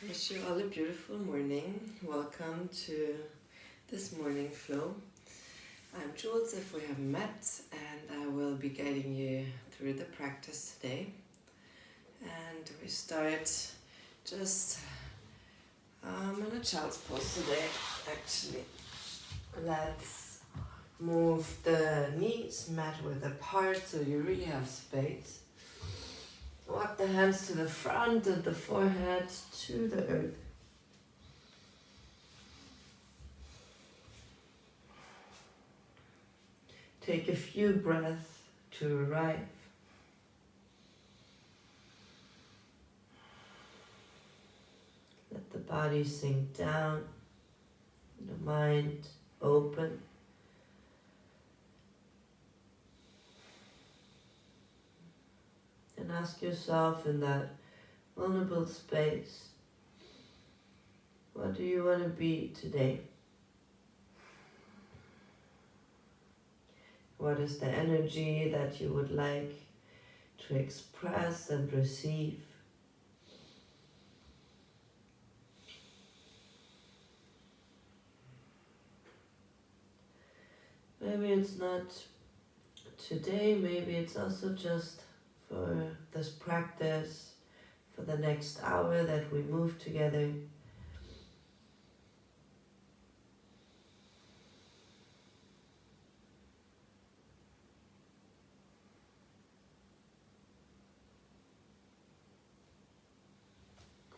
Wish you all a beautiful morning. Welcome to this morning flow. I'm Jules, if we haven't met, and I will be guiding you through the practice today. And we start just in a child's pose today, actually. Let's move the knees mat width apart so you really have space. Walk the hands to the front and the forehead to the earth. Take a few breaths to arrive. Let the body sink down, the mind open. And ask yourself in that vulnerable space, what do you want to be today? What is the energy that you would like to express and receive? Maybe it's not today, maybe it's also just for this practice, for the next hour that we move together.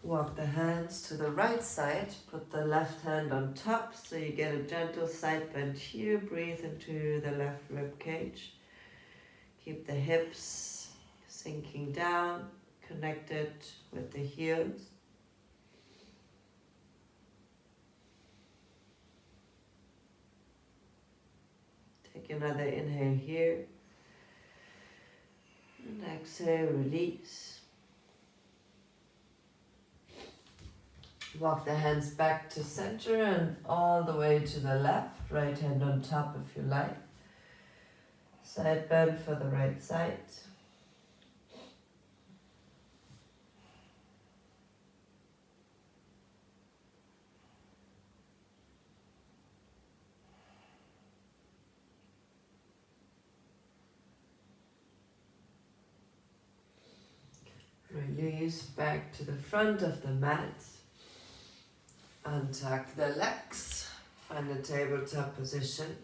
Walk the hands to the right side, put the left hand on top so you get a gentle side bend here. Breathe into the left rib cage. Keep the hips sinking down, connected with the heels. Take another inhale here. And exhale, release. Walk the hands back to center and all the way to the left. Right hand on top if you like. Side bend for the right side. Release back to the front of the mat. Untuck the legs. Find a tabletop position.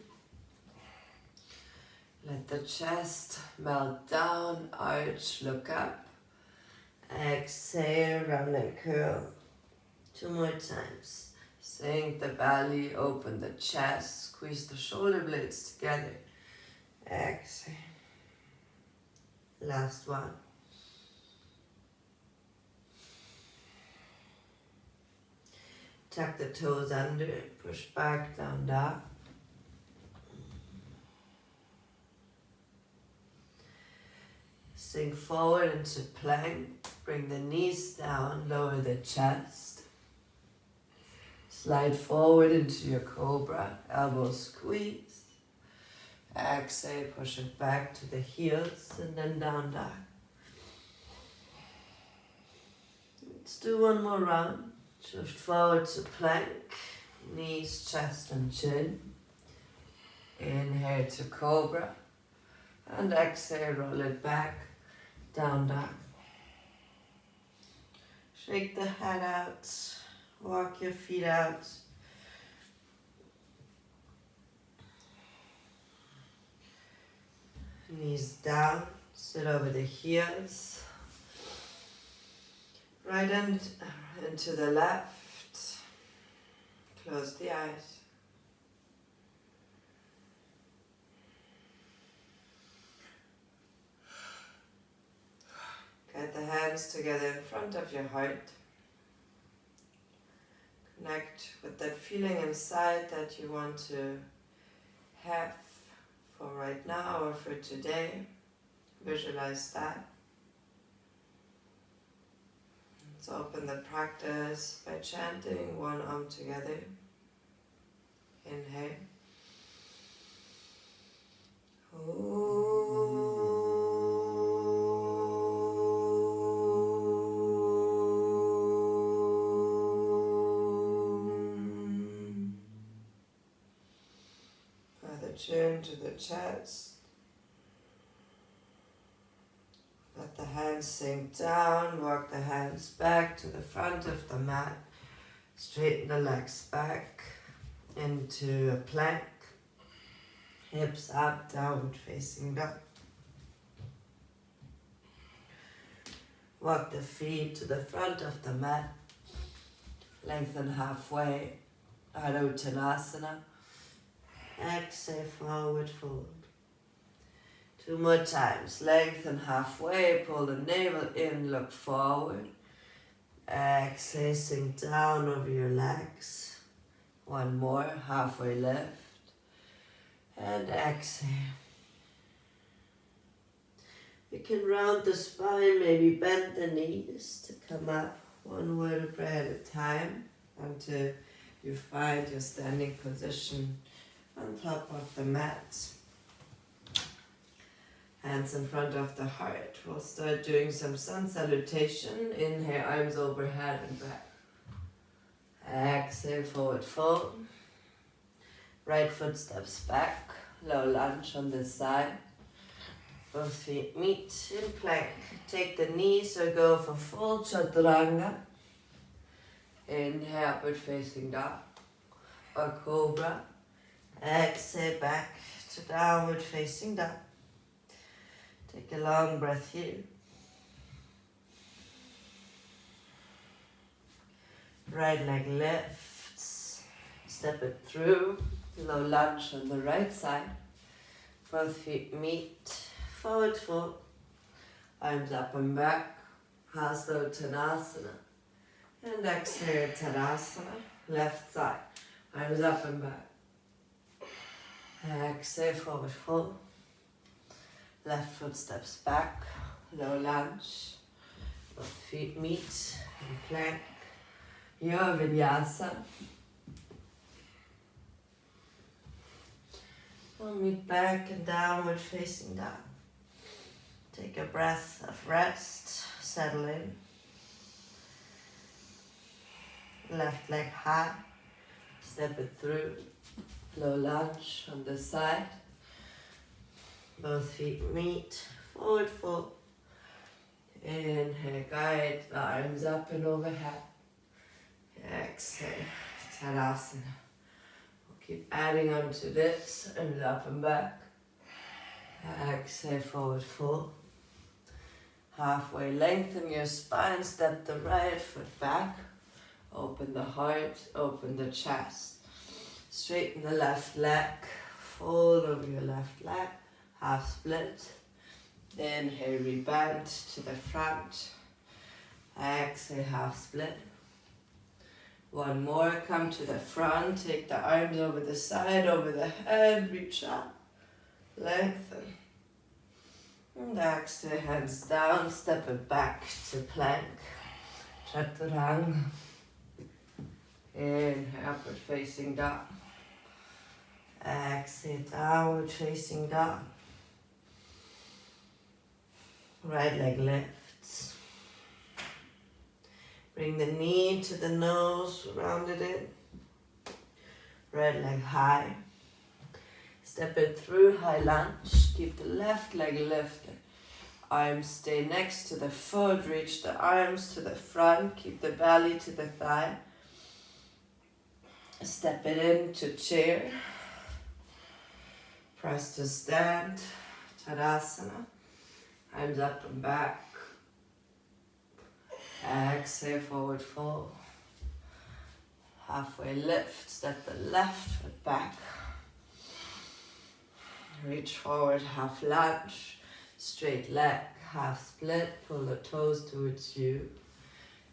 Let the chest melt down, arch, look up. Exhale, round and curl. 2 more times. Sink the belly, open the chest, squeeze the shoulder blades together. Exhale. Last one. Tuck the toes under, push back, down dog. Sink forward into plank, bring the knees down, lower the chest. Slide forward into your cobra, elbows squeeze. Exhale, push it back to the heels and then down dog. Let's do one more round. Shift forward to plank, knees, chest and chin. Inhale to cobra and exhale, roll it back, down dog. Shake the head out, walk your feet out. Knees down, sit over the heels. Right hand into the left. Close the eyes. Get the hands together in front of your heart. Connect with that feeling inside that you want to have for right now or for today. Visualize that. Let's open the practice by chanting one Om together. Inhale. Om. chin to the chest. Let the hands sink down, walk the hands back to the front of the mat. Straighten the legs back into a plank. Hips up, downward facing dog. Walk the feet to the front of the mat. Lengthen halfway. Adho Uttanasana. Exhale, forward fold. 2 more times. Lengthen halfway. Pull the navel in. Look forward. Exhale, sink down over your legs. 1 more. Halfway lift. And exhale. You can round the spine. Maybe bend the knees to come up 1 vertebra at a time until you find your standing position on top of the mat. Hands in front of the heart. We'll start doing some sun salutation. Inhale, arms overhead and back. Exhale, forward fold. Right foot steps back. Low lunge on this side. Both feet meet in plank. Take the knees or go for full chaturanga. Inhale, upward facing dog or cobra. Exhale, back to downward facing dog. Take a long breath here. Right leg lifts. Step it through. Low lunge on the right side. Both feet meet. Forward fold. Arms up and back. Hasta Uttanasana. And exhale, Tadasana. Left side. Arms up and back. Exhale, forward fold. Left foot steps back. Low lunge. Both feet meet in plank. Your vinyasa. We'll meet back and downward facing dog. Take a breath of rest. Settle in. Left leg high. Step it through. Low lunge on the side. Both feet meet. Forward fold. Inhale, guide the arms up and overhead. Exhale, Tadasana. We'll keep adding on to this. Arms up and back. Exhale, forward fold. Halfway lengthen your spine. Step the right foot back. Open the heart. Open the chest. Straighten the left leg. Fold over your left leg. Half split. Inhale, rebend to the front. Exhale, half split. 1 more, come to the front. Take the arms over the side, over the head. Reach up. Lengthen. And exhale, hands down. Step it back to plank. Chaturanga. Inhale, upward facing dog. Exhale, downward facing dog. Right leg lifts. Bring the knee to the nose, round it in. Right leg high. Step it through, high lunge. Keep the left leg lifted. Arms stay next to the foot. Reach the arms to the front. Keep the belly to the thigh. Step it into chair. Press to stand. Tadasana. Arms up and back. Exhale, forward fold. Halfway lift. Step the left foot back. Reach forward, half lunge. Straight leg, half split. Pull the toes towards you.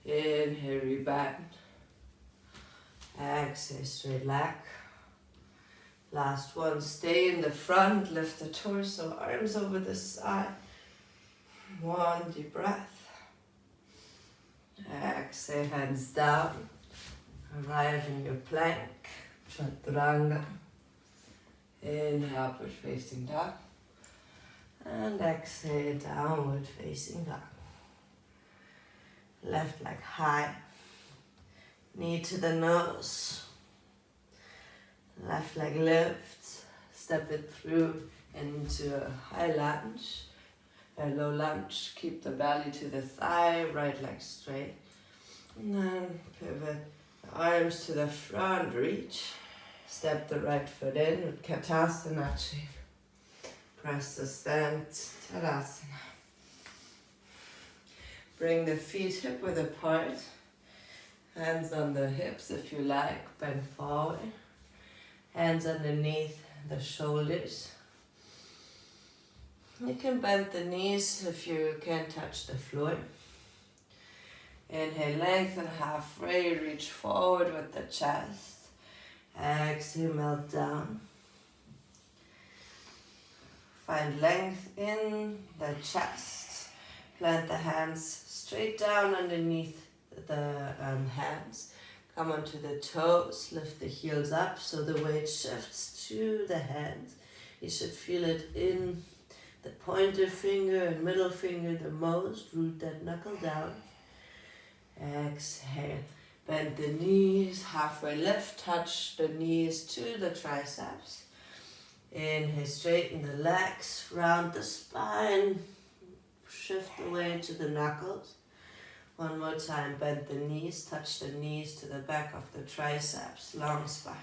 Inhale, rebend. Exhale, straight leg. Last one, stay in the front. Lift the torso, arms over the side. 1 deep breath. Exhale, hands down. Arrive in your plank. Chaturanga. Inhale, upward facing dog. And exhale, downward facing dog. Left leg high. Knee to the nose. Left leg lifts. Step it through into a high lunge, a low lunge. Keep the belly to the thigh, right leg straight. And then pivot the arms to the front, reach. Step the right foot in with Katasana shape. Press the stand, Tadasana. Bring the feet hip width apart. Hands on the hips if you like, bend forward. Hands underneath the shoulders. You can bend the knees if you can't touch the floor. Inhale, lengthen halfway, reach forward with the chest. Exhale, melt down. Find length in the chest. Plant the hands straight down underneath the hands. Come onto the toes, lift the heels up so the weight shifts to the hands. You should feel it in the pointer finger and middle finger the most. Root that knuckle down. Exhale. Bend the knees, halfway lift, touch the knees to the triceps. Inhale, straighten the legs, round the spine, shift the weight to the knuckles. One more time, bend the knees, touch the knees to the back of the triceps, long spine.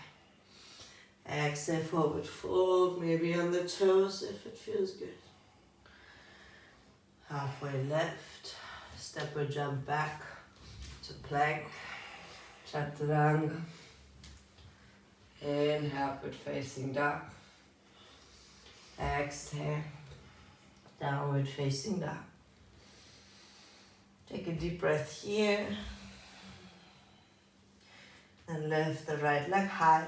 Exhale, forward fold, maybe on the toes if it feels good. Halfway lift, step or jump back to plank, chaturanga. Inhale, upward facing dog. Exhale, downward facing dog. Take a deep breath here. And lift the right leg high.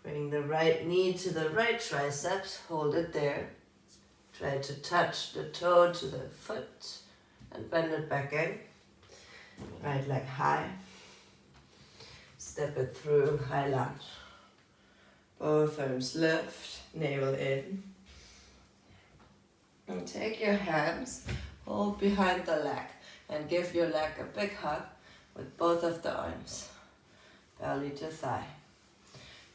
Bring the right knee to the right triceps. Hold it there. Try to touch the toe to the foot and bend it back in. Right leg high. Step it through, high lunge. Both arms lift, navel in. And take your hands, hold behind the leg and give your leg a big hug with both of the arms, belly to thigh.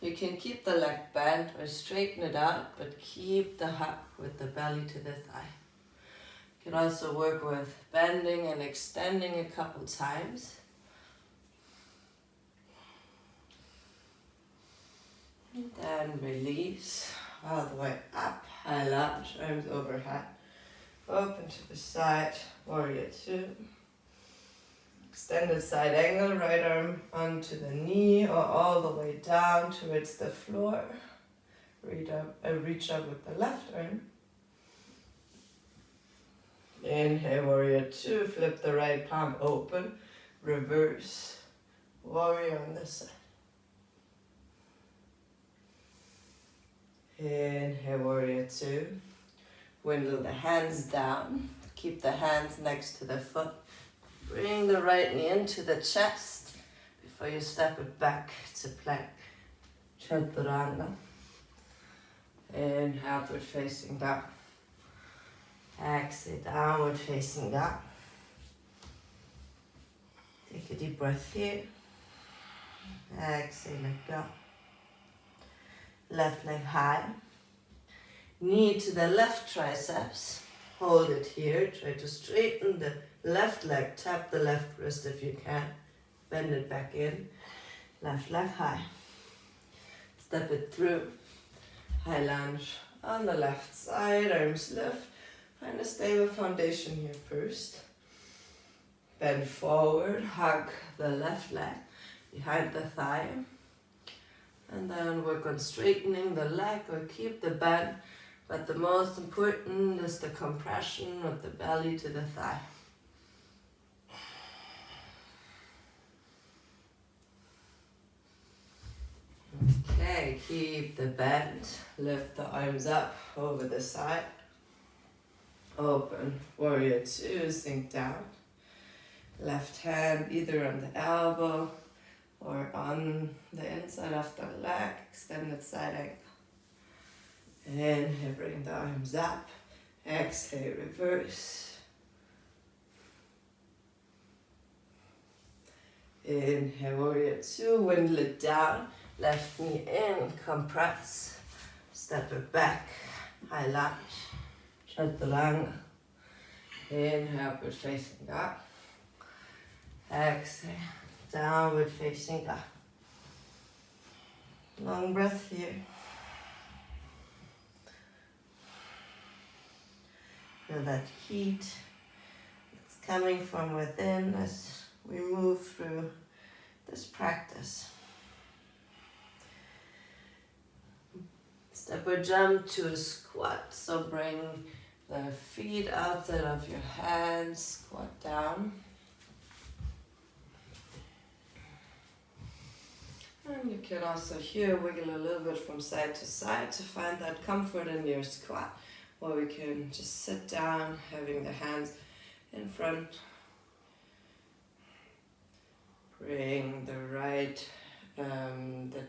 You can keep the leg bent or straighten it out, but keep the hug with the belly to the thigh. You can also work with bending and extending a couple times. And then release all the way up, high lunge, arms overhead. Open to the side, warrior two. Extended side angle, right arm onto the knee or all the way down towards the floor. Reach up with the left arm. Inhale, warrior two, flip the right palm open, reverse, warrior on this side. Inhale, warrior two. Windle the hands down. Keep the hands next to the foot. Bring the right knee into the chest before you step it back to plank. Chaturanga. Inhale, upward facing dog. Exhale, downward facing dog. Take a deep breath here. Exhale, let go. Left leg high. Knee to the left triceps. Hold it here. Try to straighten the left leg. Tap the left wrist if you can. Bend it back in. Left leg high. Step it through. High lunge on the left side. Arms lift. Find a stable foundation here first. Bend forward. Hug the left leg behind the thigh. And then work on straightening the leg or keep the bend. But the most important is the compression of the belly to the thigh. Okay, keep the bend. Lift the arms up over the side. Open, warrior two, sink down. Left hand either on the elbow or on the inside of the leg, extended side ankle. Inhale, bring the arms up. Exhale, reverse. Inhale, warrior two, windle it down. Left knee in, compress. Step it back, high lunge, chaturanga. Inhale, upward facing dog. Exhale, downward facing dog. Long breath here. Feel that heat that's coming from within as we move through this practice. Step or jump to a squat. So bring the feet outside of your hands, squat down. And you can also here wiggle a little bit from side to side to find that comfort in your squat. Or we can just sit down, having the hands in front. Bring the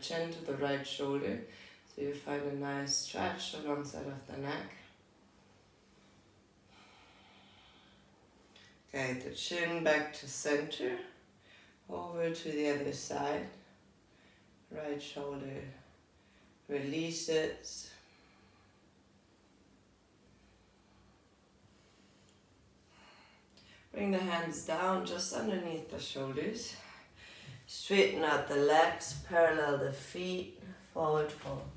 chin to the right shoulder. So you find a nice stretch alongside of the neck. Guide the chin back to center. Over to the other side. Right shoulder releases. Bring the hands down just underneath the shoulders. Straighten out the legs, parallel the feet, forward fold.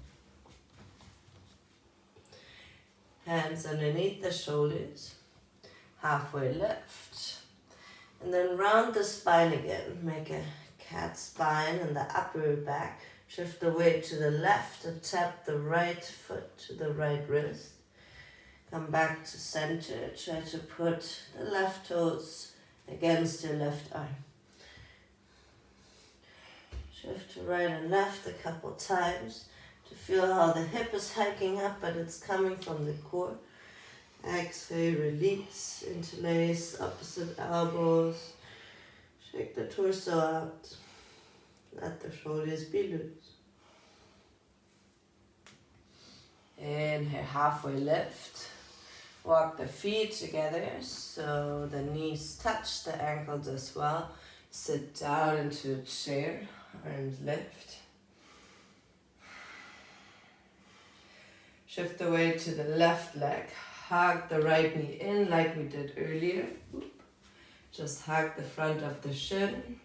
Hands underneath the shoulders, halfway lift. And then round the spine again. Make a cat spine in the upper back. Shift the weight to the left and tap the right foot to the right wrist. Come back to center. Try to put the left toes against your left arm. Shift to right and left a couple times to feel how the hip is hiking up, but it's coming from the core. Exhale, release, interlace opposite elbows. Shake the torso out. Let the shoulders be loose. Inhale, halfway lift. Walk the feet together so the knees touch the ankles as well. Sit down into a chair, arms lift. Shift the weight to the left leg. Hug the right knee in like we did earlier. Just hug the front of the shin.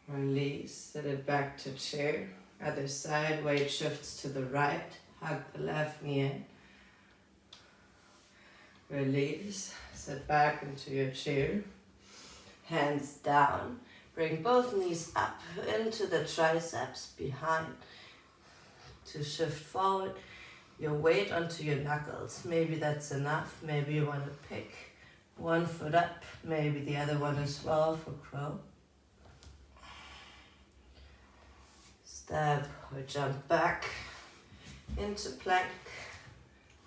Release, sit it back to chair. Other side, weight shifts to the right. Hug the left knee in. Release, sit back into your chair. Hands down. Bring both knees up into the triceps behind. To shift forward, your weight onto your knuckles. Maybe that's enough. Maybe you want to pick one foot up, maybe the other one as well for crow. Step or jump back into plank,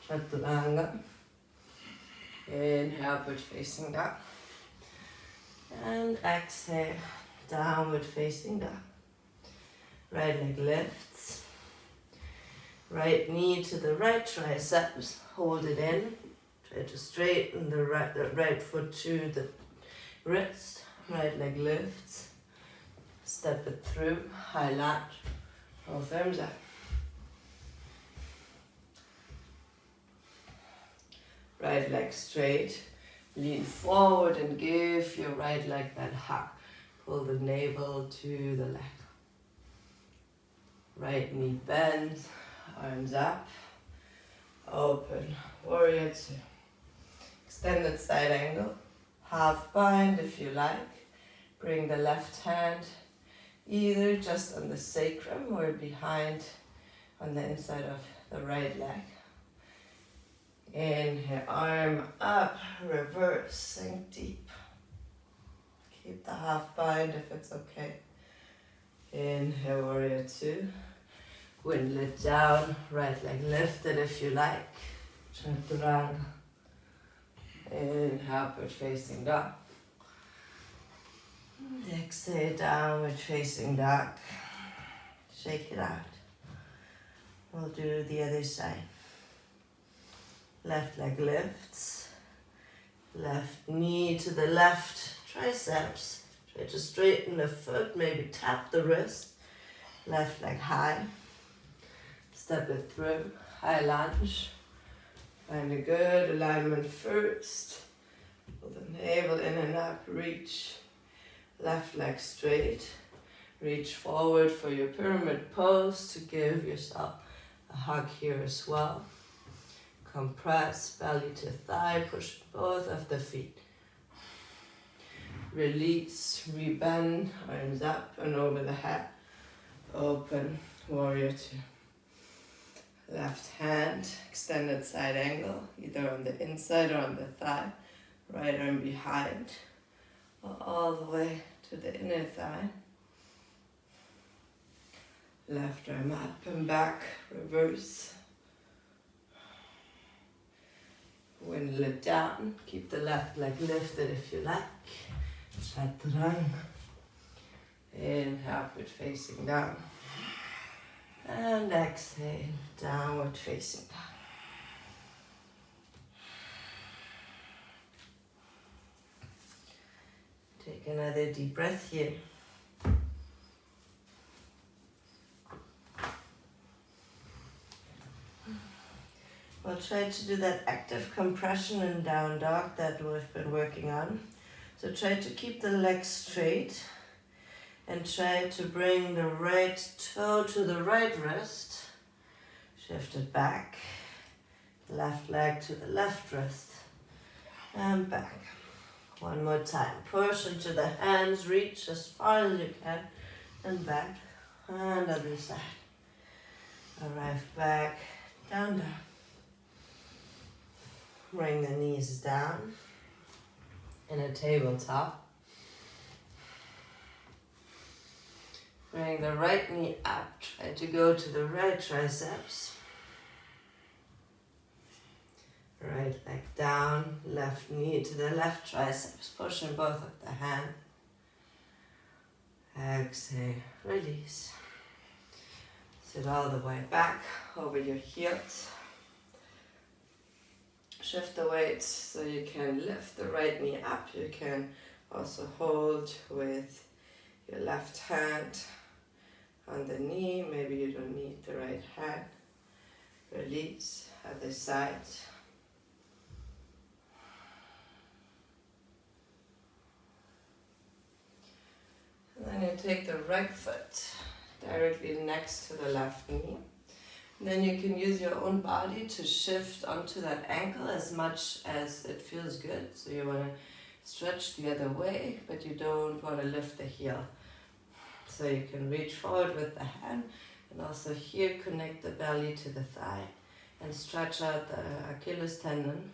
chaturanga. Inhale, upward facing dog. And exhale, downward facing dog. Right leg lifts. Right knee to the right triceps. Hold it in. Try to straighten the right foot to the wrist. Right leg lifts. Step it through. High lunge. Both arms up. Right leg straight. Lean forward and give your right leg that hug. Pull the navel to the left. Right knee bends. Arms up. Open. Warrior two. Extended side angle. Half bind if you like. Bring the left hand either just on the sacrum or behind on the inside of the right leg. Inhale, arm up, reverse, sink deep. Keep the half bind if it's okay. Inhale, warrior two. Windlet down, right leg lifted if you like. Chaturanga. Inhale, upward facing dog. Exhale, downward facing dog. Shake it out. We'll do the other side. Left leg lifts. Left knee to the left triceps. Try to straighten the foot, maybe tap the wrist. Left leg high. Step it through, high lunge. Find a good alignment first. Pull the navel in and up, reach. Left leg straight. Reach forward for your pyramid pose to give yourself a hug here as well. Compress, belly to thigh, push both of the feet. Release, rebend, arms up and over the head. Open, warrior two. Left hand, extended side angle, either on the inside or on the thigh. Right arm behind, or all the way to the inner thigh. Left arm up and back, reverse. Windle it down, keep the left leg lifted if you like. Chaturanga. Inhale, upward facing down. And exhale, downward facing down. Take another deep breath here. We'll try to do that active compression in down dog that we've been working on. So try to keep the legs straight and try to bring the right toe to the right wrist. Shift it back. Left leg to the left wrist. And back. One more time. Push into the hands. Reach as far as you can. And back. And other side. Arrive back. Down, down. Bring the knees down in a tabletop. Bring the right knee up. Try to go to the right triceps. Right leg down. Left knee to the left triceps. Pushing both of the hands. Exhale. Release. Sit all the way back over your heels. Shift the weight so you can lift the right knee up. You can also hold with your left hand on the knee. Maybe you don't need the right hand. Release. Other side. And then you take the right foot directly next to the left knee. Then you can use your own body to shift onto that ankle as much as it feels good. So you want to stretch the other way, but you don't want to lift the heel. So you can reach forward with the hand and also here connect the belly to the thigh and stretch out the Achilles tendon.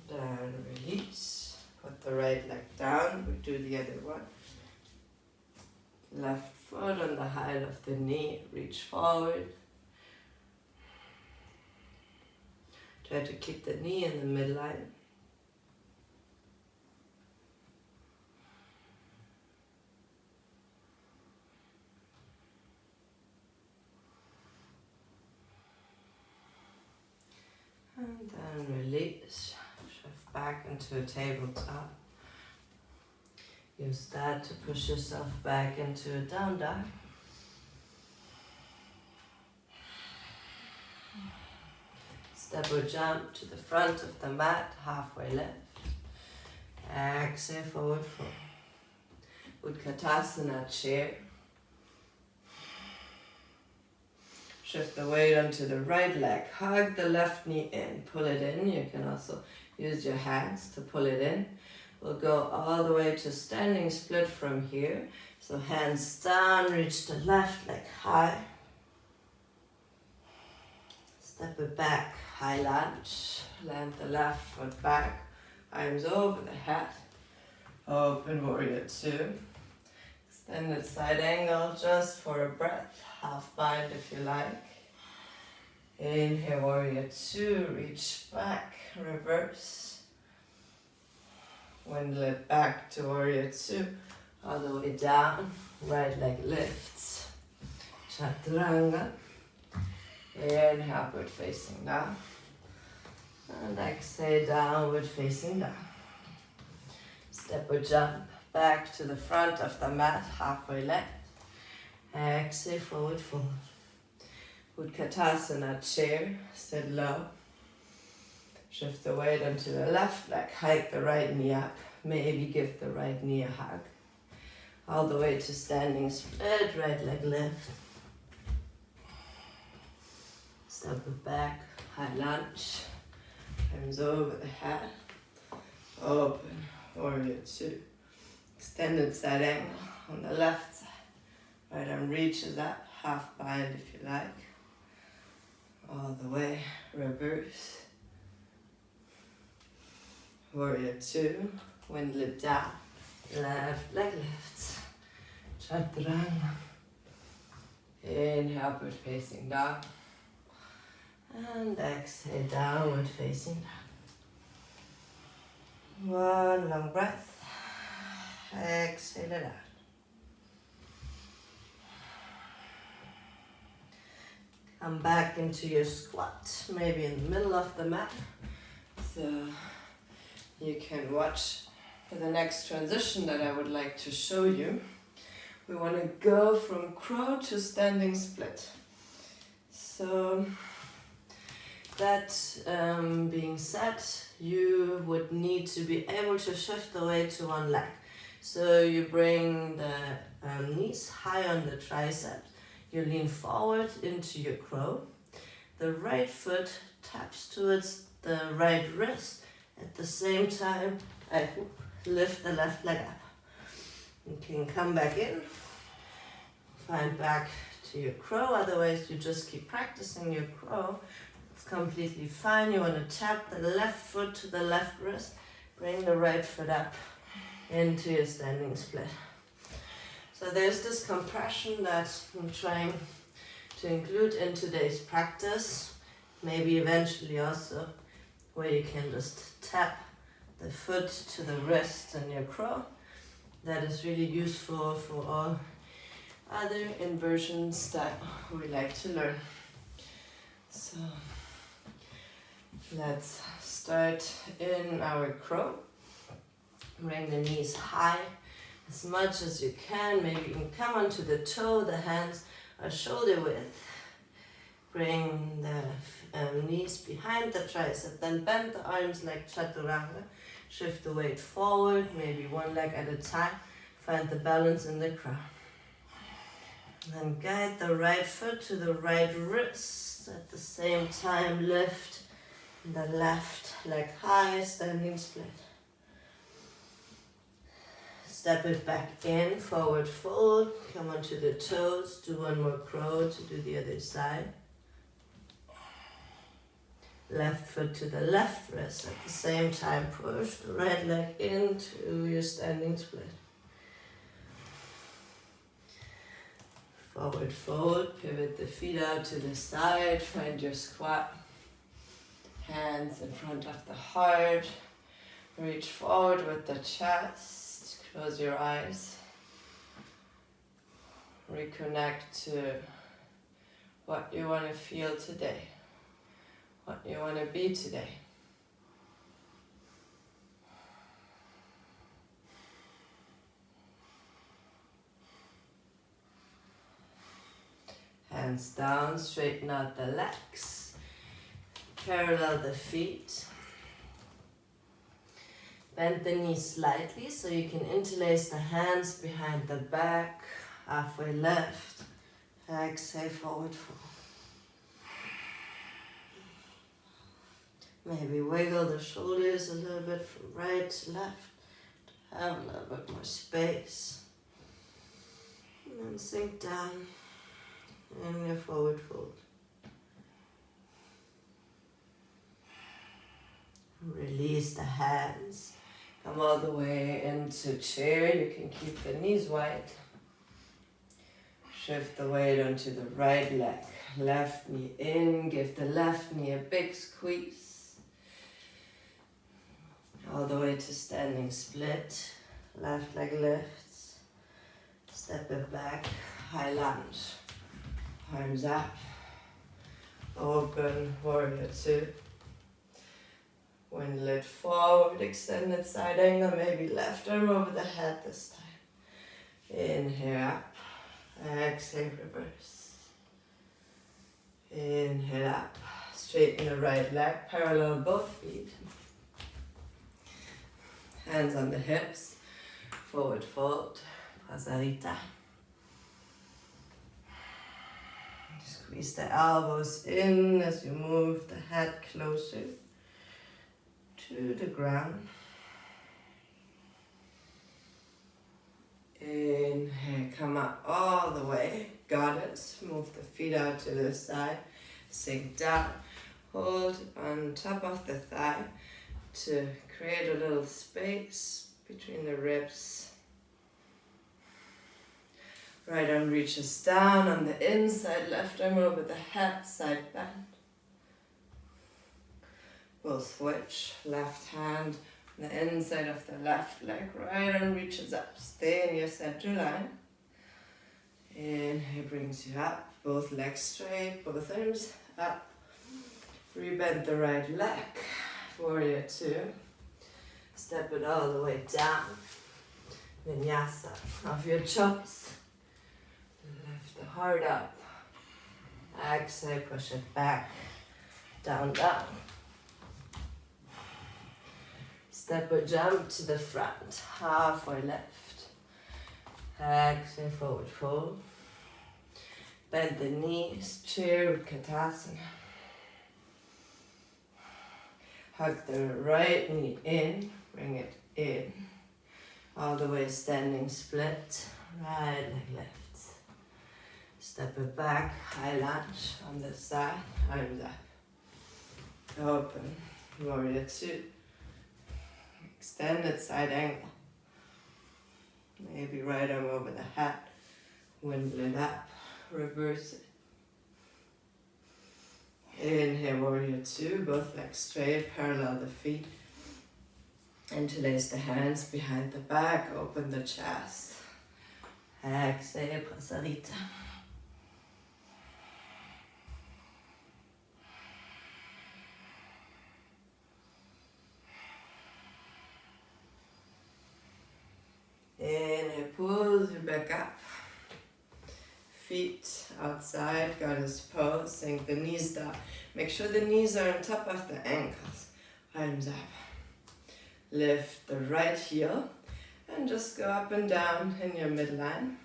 Down, release. Put the right leg down. We do the other one. Left foot on the height of the knee. Reach forward. Try to keep the knee in the midline. And then release. Shift back into a tabletop. Use that to push yourself back into a down dog. Step or jump to the front of the mat, halfway lift. Exhale, forward fold. Utkatasana chair. Shift the weight onto the right leg. Hug the left knee in. Pull it in. You can also use your hands to pull it in. We'll go all the way to standing split from here. So hands down, reach the left leg high. Step it back, high lunge. Land the left foot back. Arms over the head. Open warrior two. Extended side angle just for a breath. Half bind if you like. Inhale, warrior two. Reach back, reverse. Windle it back to warrior two. All the way down. Right leg lifts. Chaturanga. Inhale, upward facing down. And exhale, downward facing dog. Step or jump back to the front of the mat, halfway left. Exhale, forward fold. Utkatasana chair, sit low. Shift the weight onto the left leg, hike the right knee up. Maybe give the right knee a hug. All the way to standing split, right leg lift. Step it back, high lunge. Arms over the head. Open, warrior two. Extended side angle on the left side. Right arm reaches up, half bind if you like. All the way, reverse. Warrior two, windlet down. Left leg lifts. Chaturanga. Inhale, upward facing dog. And exhale, downward facing dog. One long breath. Exhale it out. Come back into your squat, maybe in the middle of the mat. So you can watch for the next transition that I would like to show you. We want to go from crow to standing split. So that being said, you would need to be able to shift the weight to one leg. So you bring the knees high on the triceps. You lean forward into your crow. The right foot taps towards the right wrist. At the same time, I lift the left leg up. You can come back in, find back to your crow. Otherwise, you just keep practicing your crow. It's completely fine. You want to tap the left foot to the left wrist. Bring the right foot up into your standing split. So there's this compression that I'm trying to include in today's practice. Maybe eventually also where you can just tap the foot to the wrist in your crow. That is really useful for all other inversions that we like to learn. So let's start in our crow. Bring the knees high as much as you can. Maybe you can come onto the toe, the hands are shoulder width. Bring the knees behind the tricep, then bend the arms like chaturanga. Shift the weight forward, maybe one leg at a time. Find the balance in the crow. Then guide the right foot to the right wrist. At the same time, lift the left leg high, standing split. Step it back in, forward fold. Come onto the toes. Do one more crow to do the other side. Left foot to the left wrist. At the same time, push the right leg into your standing split. Forward fold, pivot the feet out to the side, find your squat. Hands in front of the heart. Reach forward with the chest. Close your eyes. Reconnect to what you want to feel today. What you want to be today. Hands down, straighten out the legs. Parallel the feet. Bend the knees slightly so you can interlace the hands behind the back. Halfway left. Exhale, forward fold. Maybe wiggle the shoulders a little bit from right to left to have a little bit more space. And then sink down in your forward fold. Release the hands. Come all the way into chair. You can keep the knees wide. Shift the weight onto the right leg. Left knee in. Give the left knee a big squeeze. All the way to standing split. Left leg lifts. Step it back. High lunge. Arms up. Open, warrior two. Windle it forward, extended side angle, maybe left arm over the head this time. Inhale up, exhale, reverse. Inhale up, straighten the right leg, parallel both feet. Hands on the hips, forward fold, Prasarita. Squeeze the elbows in as you move the head closer to the ground. Inhale, come up all the way. Got it. Move the feet out to the side. Sink down. Hold on top of the thigh to create a little space between the ribs. Right arm reaches down on the inside, left arm over the head, side bend. We'll switch, left hand on the inside of the left leg, right arm reaches up, stay in your center line. Inhale brings you up, both legs straight, both arms up. Rebend the right leg, warrior two. Step it all the way down. Vinyasa of your choice. Lift the heart up. Exhale, push it back. Down, down. Step or jump to the front. Halfway left. Exhale, forward fold. Bend the knees. Chair Utkatasana. Hug the right knee in. Bring it in. All the way standing split. Right leg left. Step it back, high lunge on the side, arms up. Open, warrior two. Extended side angle. Maybe right arm over the head. Windle it up, reverse it. Inhale, warrior two, both legs straight, parallel the feet. Interlace the hands behind the back, open the chest. Exhale, Prasarita. Inhale, pull you back up. Feet outside, goddess pose, sink the knees down. Make sure the knees are on top of the ankles. Arms up. Lift the right heel and just go up and down in your midline.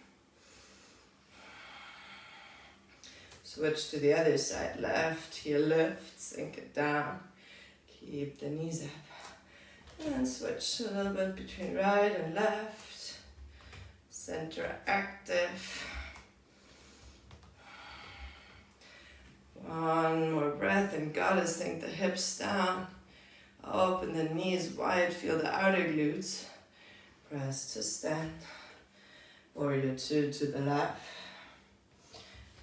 Switch to the other side. Left heel lift, sink it down. Keep the knees up. And switch a little bit between right and left. Center active. One more breath and goddess, sink the hips down. Open the knees wide, feel the outer glutes. Press to stand. Warrior two to the left.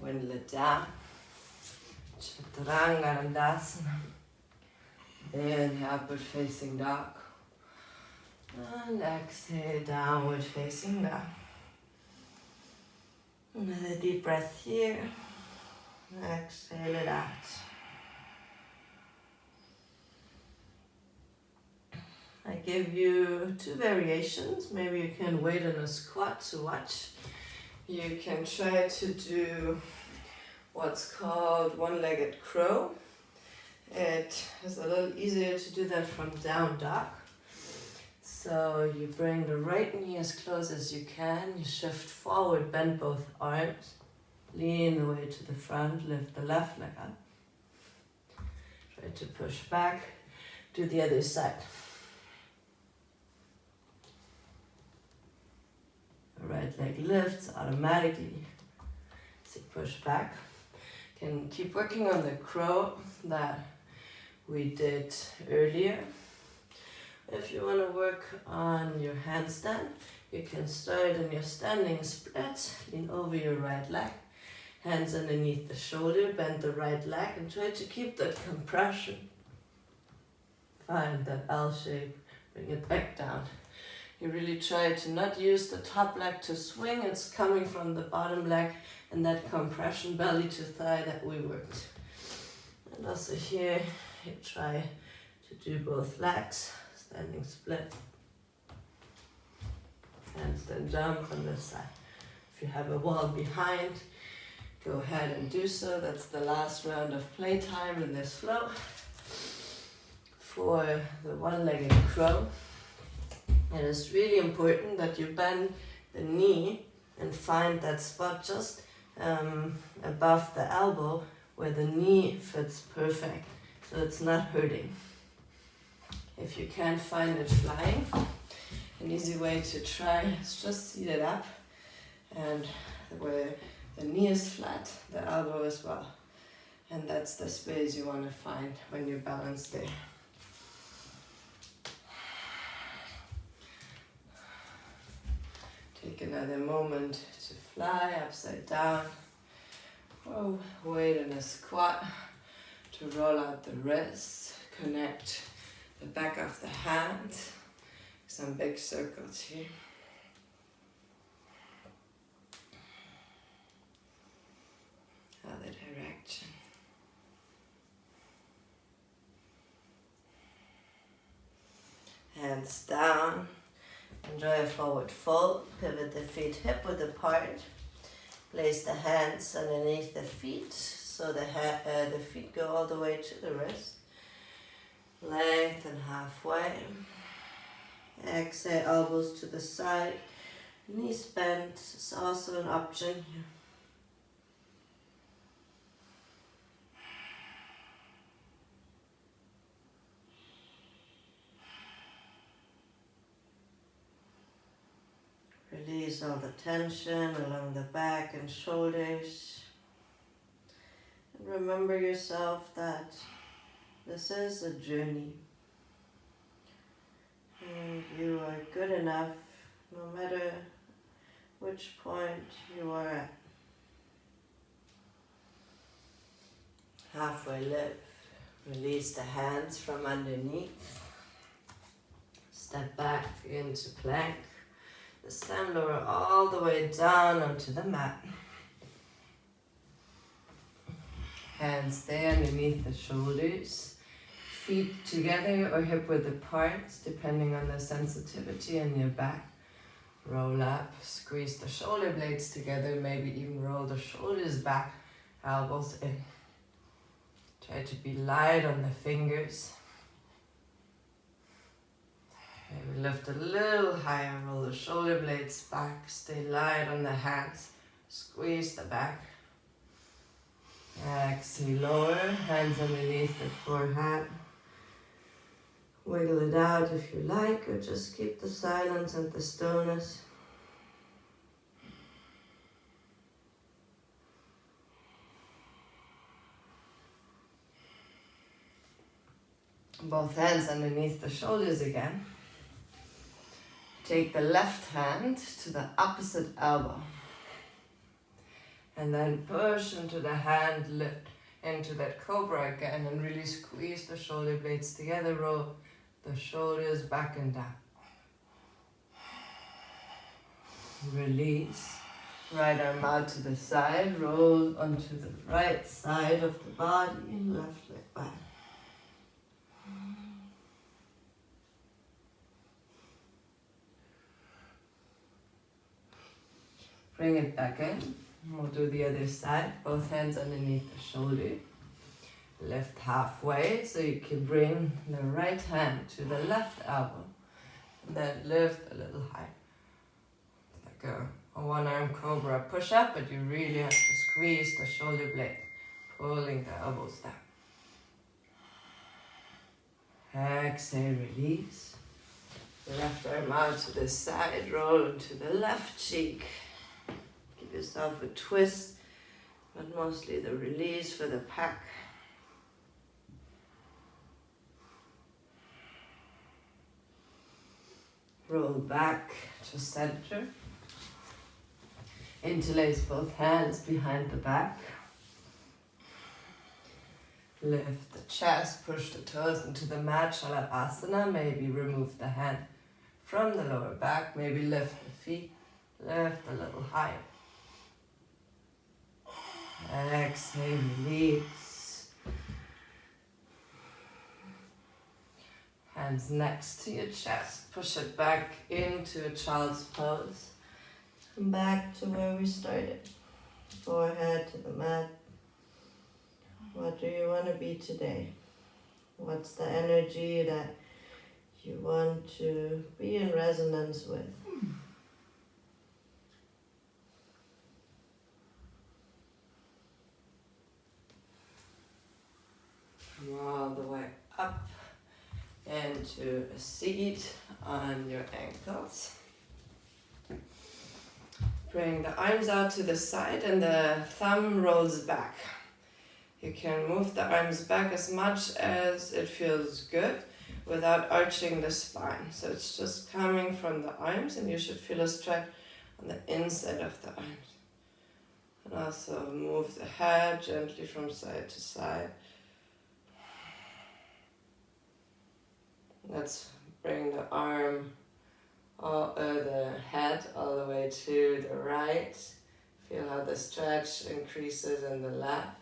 Windle it down. Chaturanga Dandasana. Inhale, upward facing dog. And exhale, downward facing dog. Another deep breath here. Exhale it out. I give you two variations. Maybe you can wait in a squat to watch. You can try to do what's called one-legged crow. It is a little easier to do that from down dog. So you bring the right knee as close as you can. You shift forward, bend both arms. Lean the way to the front, lift the left leg up. Try to push back. Do the other side. The right leg lifts automatically. So push back. Can keep working on the crow that we did earlier. If you want to work on your handstand, you can start in your standing split. Lean over your right leg. Hands underneath the shoulder, bend the right leg and try to keep that compression. Find that L shape, bring it back down. You really try to not use the top leg to swing, it's coming from the bottom leg and that compression belly to thigh that we worked. And also here, you try to do both legs, standing split. Handstand jump on this side. If you have a wall behind, go ahead and do so. That's the last round of playtime in this flow. For the one-legged crow, it is really important that you bend the knee and find that spot just above the elbow where the knee fits perfect, so it's not hurting. If you can't find it flying, an easy way to try is just seat it up, and where the knee is flat, the elbow as well. And that's the space you want to find when you balance there. Take another moment to fly upside down. Oh, wait in a squat to roll out the wrists, connect the back of the hand, some big circles here. Other direction. Hands down. Enjoy a forward fold. Pivot the feet hip width apart. Place the hands underneath the feet so the feet go all the way to the wrist. Lengthen halfway. Exhale, elbows to the side. Knees bent is also an option here. Release all the tension along the back and shoulders. And remember yourself that this is a journey. And you are good enough no matter which point you are at. Halfway lift. Release the hands from underneath. Step back into plank. The stem lower all the way down onto the mat. Hands stay underneath the shoulders. Feet together or hip width apart, depending on the sensitivity in your back. Roll up, squeeze the shoulder blades together, maybe even roll the shoulders back, elbows in. Try to be light on the fingers. Maybe lift a little higher, roll the shoulder blades back, stay light on the hands, squeeze the back. Exhale, lower, hands underneath the forehead. Wiggle it out if you like, or just keep the silence and the stillness. Both hands underneath the shoulders again. Take the left hand to the opposite elbow. And then push into the hand, lift into that cobra again, and really squeeze the shoulder blades together. Roll the shoulders back and down. Release. Right arm out to the side. Roll onto the right side of the body. Left leg back. Bring it back in. We'll do the other side. Both hands underneath the shoulder. Lift halfway so you can bring the right hand to the left elbow. And then lift a little higher. Like a one-arm cobra push up, but you really have to squeeze the shoulder blade, pulling the elbows down. Exhale, release. The left arm out to the side, roll into the left cheek. Give yourself a twist, but mostly the release for the pack. Roll back to center. Interlace both hands behind the back. Lift the chest, push the toes into the mat, Shalabhasana. Maybe remove the hand from the lower back. Maybe lift the feet, lift a little higher. Exhale, release. hands next to your chest. Push it back into a child's pose. And back to where we started. Forehead to the mat. What do you want to be today? What's the energy that you want to be in resonance with? Come all the way up into a seat on your ankles. Bring the arms out to the side and the thumb rolls back. You can move the arms back as much as it feels good without arching the spine. So it's just coming from the arms, and you should feel a stretch on the inside of the arms. And also move the head gently from side to side. Let's bring the the head all the way to the right. Feel how the stretch increases in the left.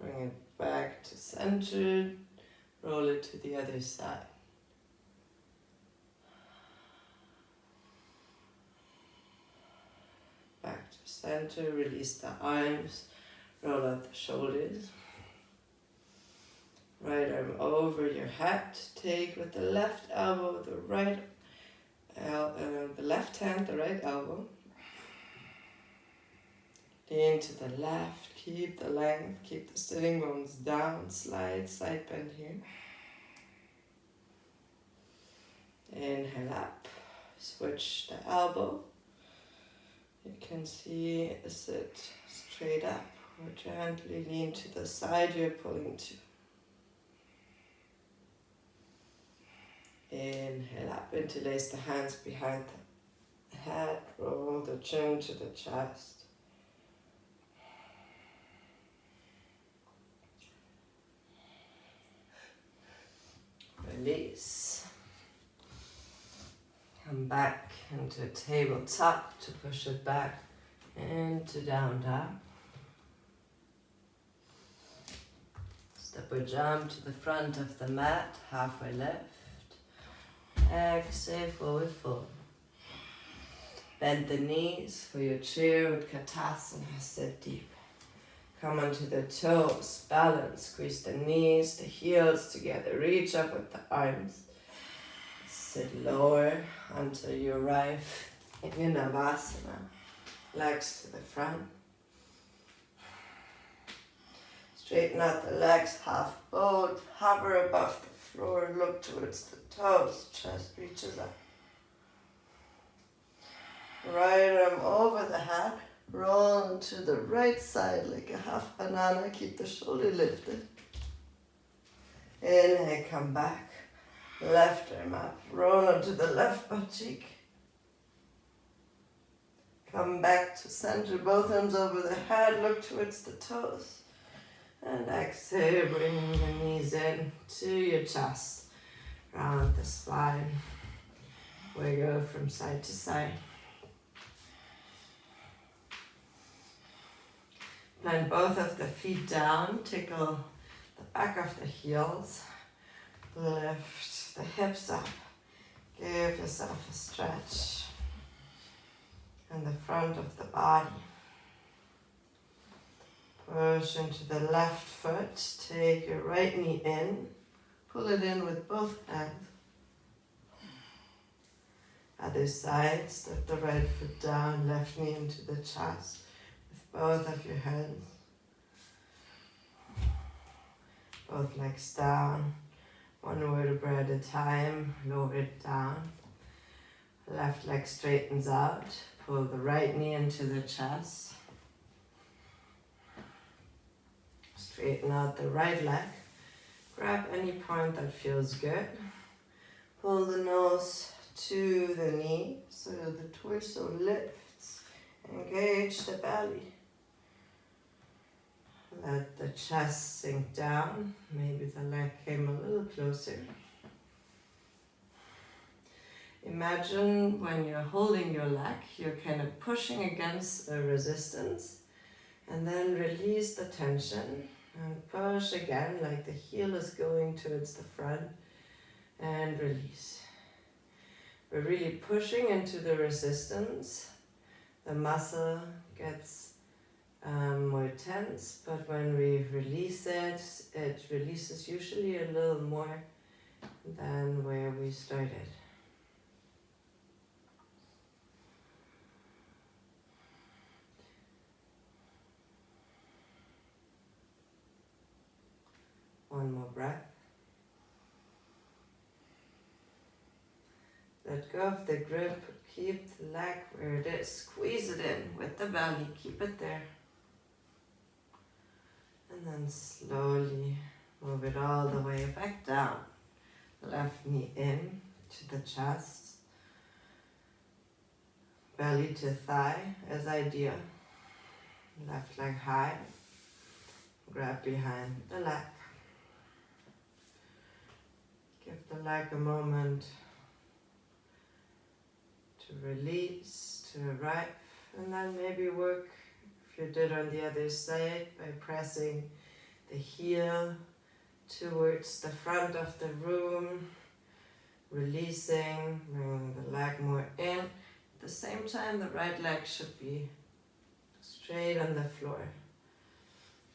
Bring it back to center. Roll it to the other side. Back to center. Release the arms. Roll out the shoulders. Right arm over your head. Take with the left elbow, the left hand, the right elbow. Lean to the left. Keep the length. Keep the sitting bones down. Slide, side bend here. Inhale up. Switch the elbow. You can see, is it straight up or gently lean to the side you're pulling to. Inhale up, interlace the hands behind the head, roll the chin to the chest. Release. Come back into tabletop to push it back into down dog. Step or jump to the front of the mat, halfway lift. Exhale, forward fold. Bend the knees for your chair with Katasana. Sit deep. Come onto the toes. Balance. Squeeze the knees, the heels together. Reach up with the arms. Sit lower until you arrive in Navasana. Legs to the front. Straighten out the legs, half bowed. Hover above the floor. Look towards the toes, chest reaches up. Right arm over the head, roll to the right side like a half banana, keep the shoulder lifted. Inhale, come back. Left arm up, roll onto the left butt cheek. Come back to center, both arms over the head, look towards the toes. And exhale, bring the knees in to your chest. Round the spine. Wiggle from side to side. Plant both of the feet down. Tickle the back of the heels. Lift the hips up. Give yourself a stretch. And the front of the body. Push into the left foot. Take your right knee in. Pull it in with both hands. Other side, step the right foot down, left knee into the chest with both of your hands. Both legs down, one vertebra at a time, lower it down. Left leg straightens out, pull the right knee into the chest. Straighten out the right leg. Grab any point that feels good. Pull the nose to the knee so the torso lifts. Engage the belly. Let the chest sink down. Maybe the leg came a little closer. Imagine when you're holding your leg, you're kind of pushing against a resistance, and then release the tension And push again, like the heel is going towards the front, and release. We're really pushing into the resistance. The muscle gets more tense, but when we release it, it releases usually a little more than where we started. One more breath. Let go of the grip, keep the leg where it is, squeeze it in with the belly, keep it there. And then slowly move it all the way back down. Left knee in to the chest, belly to thigh as ideal. Left leg high, grab behind the leg. Give the leg a moment to release, to arrive, and then maybe work, if you did on the other side, by pressing the heel towards the front of the room, releasing, bringing the leg more in. At the same time, the right leg should be straight on the floor.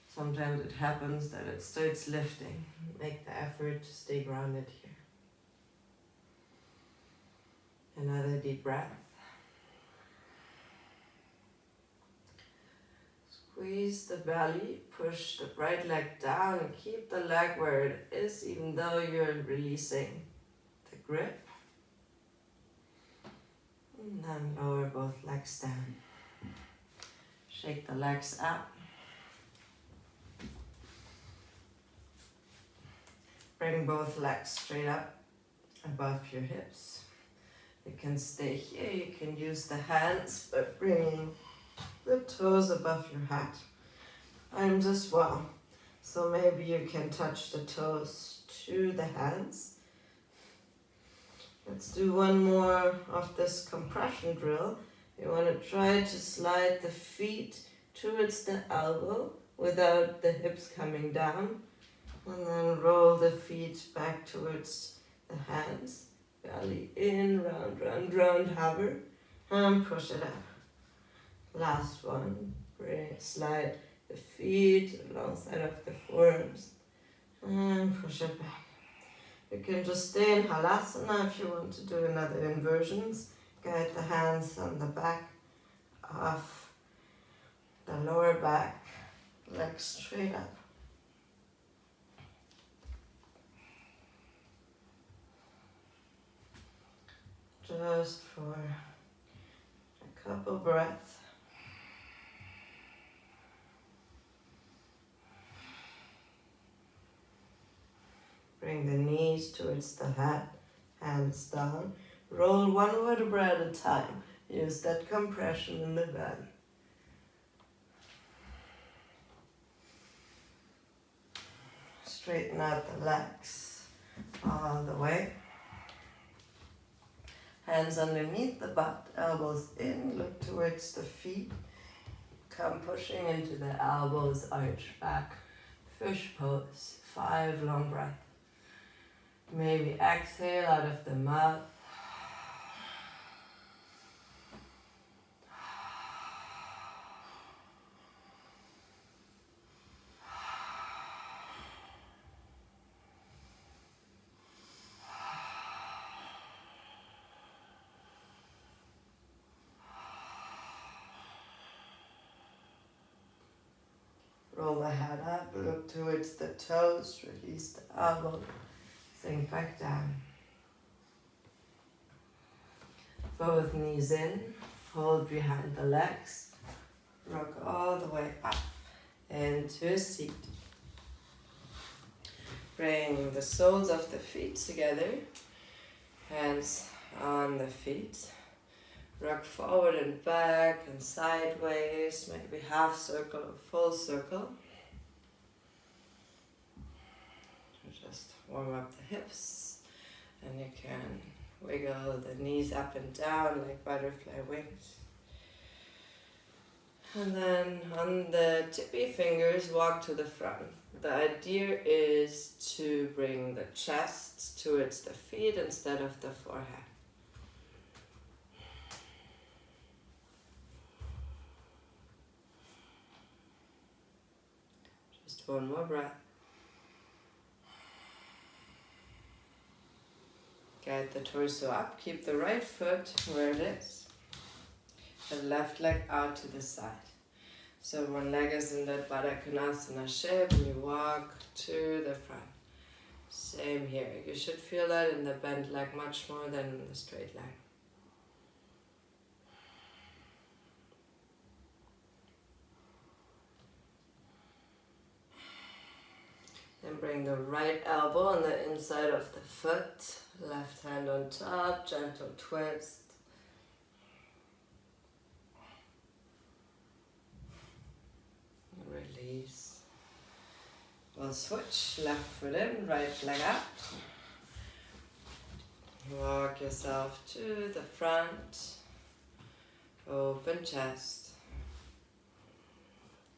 Sometimes it happens that it starts lifting. Make the effort to stay grounded here. Another deep breath. Squeeze the belly, push the right leg down and keep the leg where it is, even though you're releasing the grip. And then lower both legs down. Shake the legs up. Bring both legs straight up above your hips. You can stay here, you can use the hands, but bringing the toes above your head. Arms as well. So maybe you can touch the toes to the hands. Let's do one more of this compression drill. You want to try to slide the feet towards the elbow without the hips coming down. And then roll the feet back towards the hands. Belly in, round, round, round, hover. And push it up. Last one. Slide the feet alongside of the forearms. And push it back. You can just stay in Halasana if you want to do another inversions. Guide the hands on the back of the lower back. Legs straight up. Just for a couple breaths. Bring the knees towards the head, hands down. Roll one vertebra at a time. Use that compression in the belly. Straighten out the legs all the way. Hands underneath the butt, elbows in, look towards the feet. Come pushing into the elbows, arch back, fish pose, 5 long breaths. Maybe exhale out of the mouth. Roll the head up, look towards the toes, release the elbow, sink back down. Both knees in, hold behind the legs, rock all the way up into a seat. Bring the soles of the feet together, hands on the feet. Rock forward and back and sideways, maybe half circle or full circle. Just warm up the hips, and you can wiggle the knees up and down like butterfly wings. And then on the tippy fingers, walk to the front. The idea is to bring the chest towards the feet instead of the forehead. Just one more breath. Guide the torso up. Keep the right foot where it is. The left leg out to the side. So one leg is in that Baddha Konasana shape and you walk to the front. Same here. You should feel that in the bent leg much more than in the straight leg. Then bring the right elbow on the inside of the foot. Left hand on top, gentle twist. Release. We'll switch, left foot in, right leg up. Walk yourself to the front. Open chest.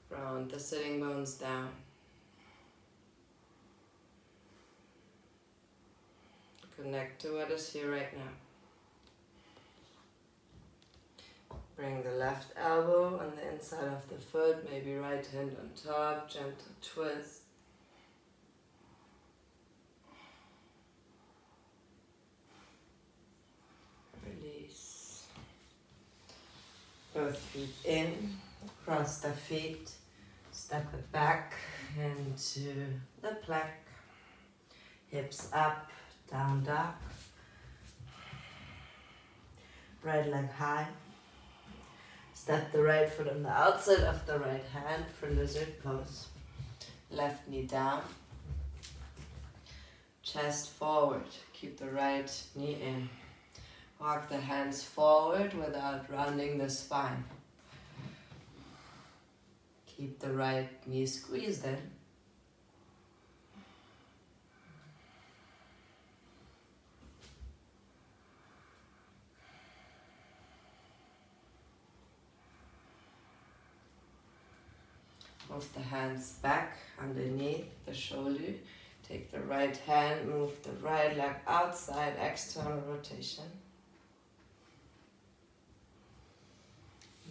Round the sitting bones down. Connect to what is here right now. Bring the left elbow on the inside of the foot, maybe right hand on top, gentle twist. Release. Both feet in, cross the feet, step it back into the plank. Hips up, down dog. Right leg high. Step the right foot on the outside of the right hand for lizard pose. Left knee down. Chest forward. Keep the right knee in. Walk the hands forward without rounding the spine. Keep the right knee squeezed in. Move the hands back underneath the shoulder. Take the right hand, move the right leg outside, external rotation.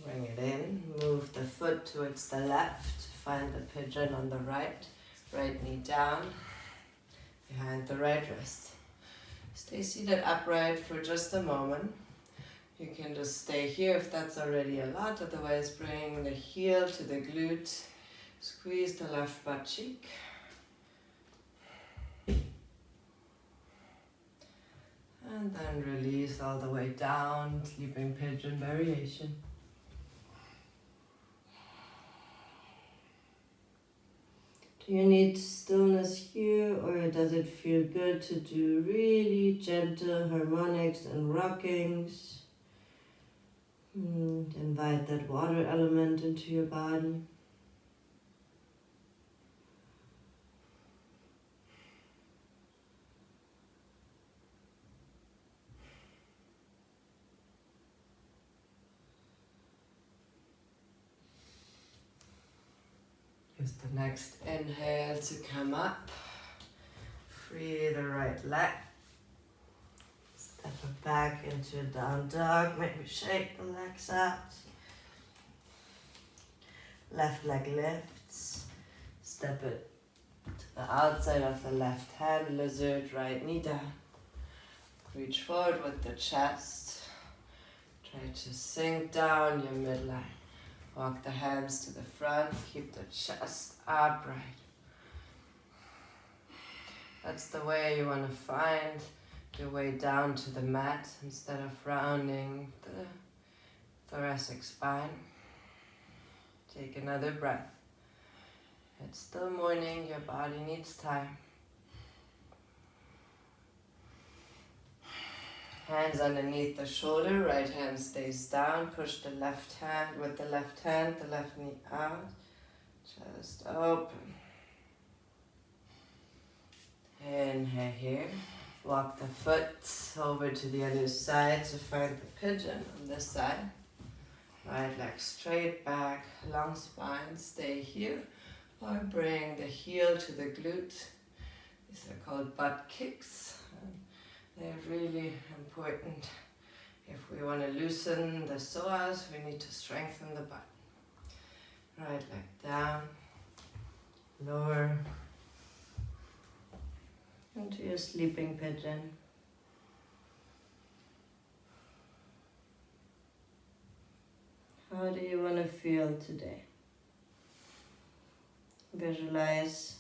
Bring it in, move the foot towards the left, find the pigeon on the right. Right knee down, behind the right wrist. Stay seated upright for just a moment. You can just stay here if that's already a lot, otherwise bring the heel to the glute. Squeeze the left butt cheek. And then release all the way down, sleeping pigeon variation. Do you need stillness here, or does it feel good to do really gentle harmonics and rockings? Invite that water element into your body. Use the next inhale to come up. Free the right leg. Step it back into a down dog. Maybe shake the legs out. Left leg lifts. Step it to the outside of the left hand. Lizard, right knee down. Reach forward with the chest. Try to sink down your midline. Walk the hands to the front, keep the chest upright. That's the way you want to find your way down to the mat instead of rounding the thoracic spine. Take another breath. It's still morning, your body needs time. Hands underneath the shoulder, right hand stays down, push the left hand with the left hand, the left knee out, chest open. Inhale here, walk the foot over to the other side to find the pigeon on this side. Right leg straight back, long spine, stay here. Or bring the heel to the glute. These are called butt kicks. They're really important. If we want to loosen the psoas, we need to strengthen the butt. Right leg down, lower into your sleeping pigeon. How do you want to feel today? Visualize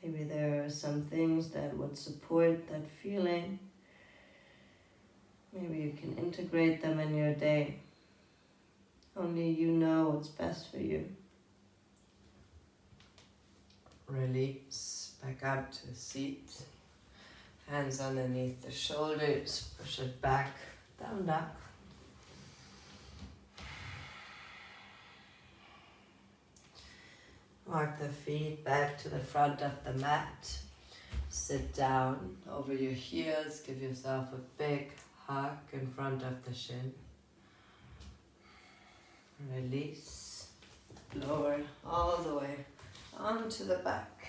maybe there are some things that would support that feeling. Maybe you can integrate them in your day. Only you know what's best for you. Release, back up to a seat. Hands underneath the shoulders, push it back, down, down. Walk the feet back to the front of the mat. Sit down over your heels, give yourself a big hug in front of the shin. Release, lower all the way onto the back.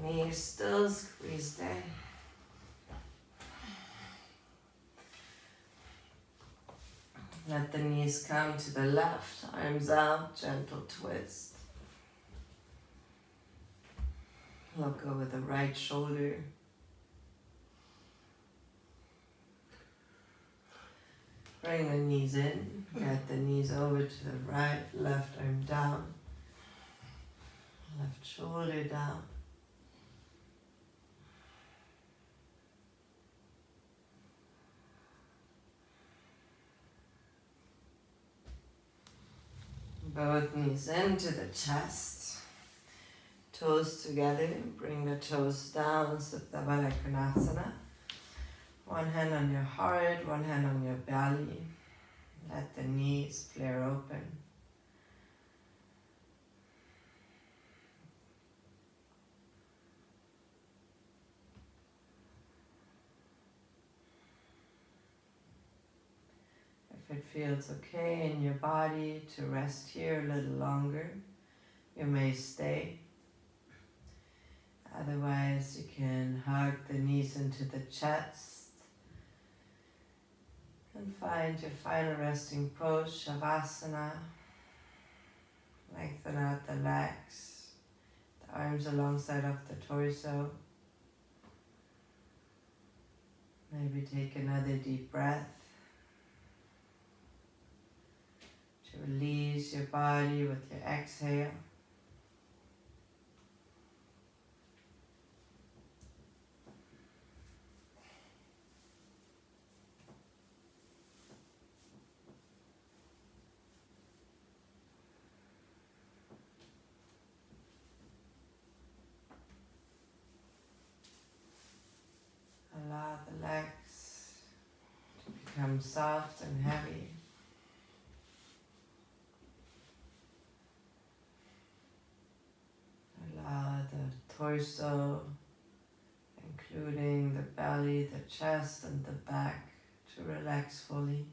Knees still squeezed in. Let the knees come to the left, arms out, gentle twist. Look over the right shoulder. Bring the knees in, get the knees over to the right, left arm down, left shoulder down. Both knees into the chest, toes together, bring the toes down, Supta Baddha Konasana. One hand on your heart, one hand on your belly. Let the knees flare open. If it feels okay in your body to rest here a little longer, you may stay. Otherwise, you can hug the knees into the chest and find your final resting pose, Shavasana. Lengthen out the legs, the arms alongside of the torso. Maybe take another deep breath to release your body with your exhale. Allow the legs to become soft and heavy. Allow the torso, including the belly, the chest and the back, to relax fully.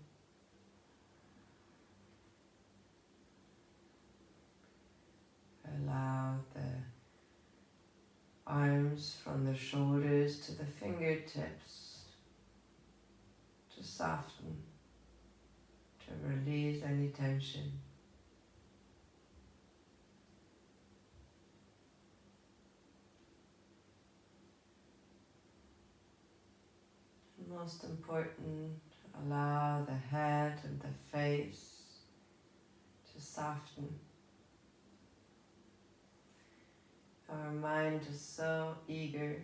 Allow the arms from the shoulders to the fingertips to soften, to release any tension. And most important, allow the head and the face to soften. Our mind is so eager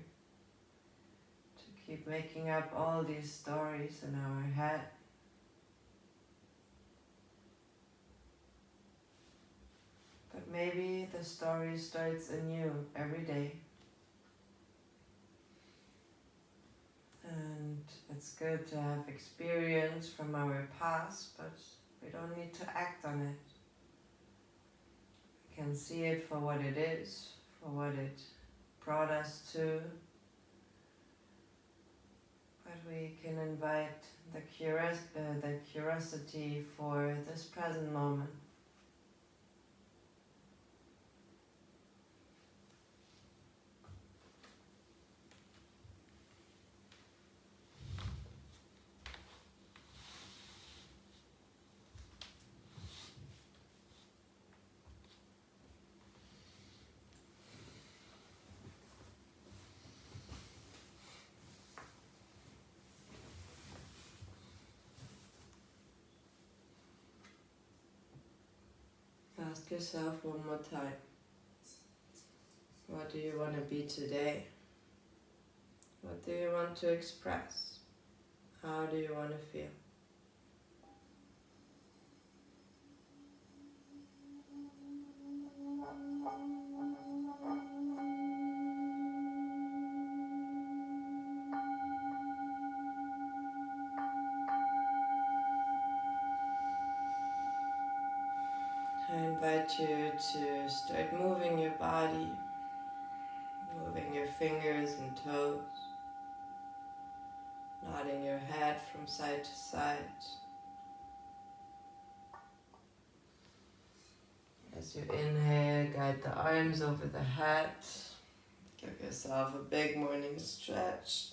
to keep making up all these stories in our head. But maybe the story starts anew every day. And it's good to have experience from our past, but we don't need to act on it. We can see it for what it is, for what it brought us to, but we can invite the curiosity for this present moment. Ask yourself one more time, what do you want to be today? What do you want to express? How do you want to feel? I invite you to start moving your body, moving your fingers and toes, nodding your head from side to side. As you inhale, guide the arms over the head. Give yourself a big morning stretch.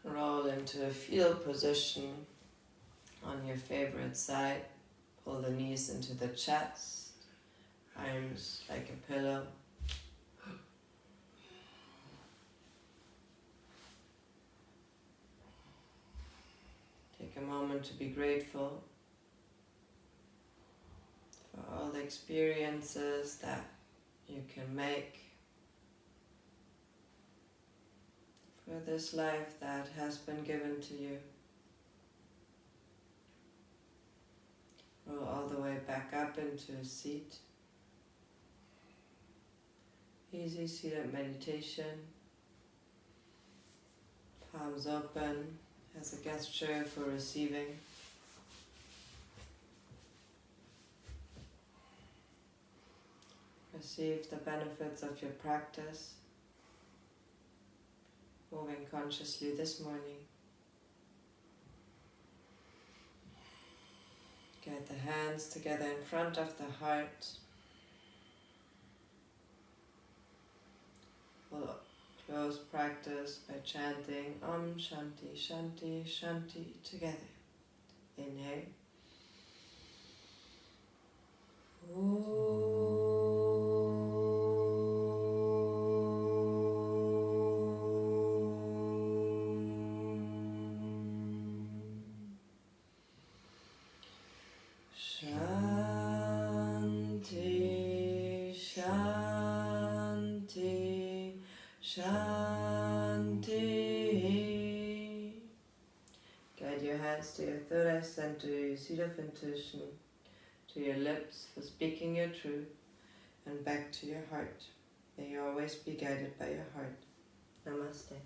Roll into a fetal position on your favorite side. Pull the knees into the chest, arms like a pillow. Take a moment to be grateful for all the experiences that you can make, for this life that has been given to you. Roll all the way back up into a seat. Easy seated meditation. Palms open as a gesture for receiving. Receive the benefits of your practice. Moving consciously this morning. Get the hands together in front of the heart. We'll close practice by chanting Om Shanti Shanti Shanti together. Inhale. Shanti, Shanti, Shanti. Guide your hands to your third eye center, your seat of intuition, to your lips for speaking your truth, and back to your heart. May you always be guided by your heart. Namaste.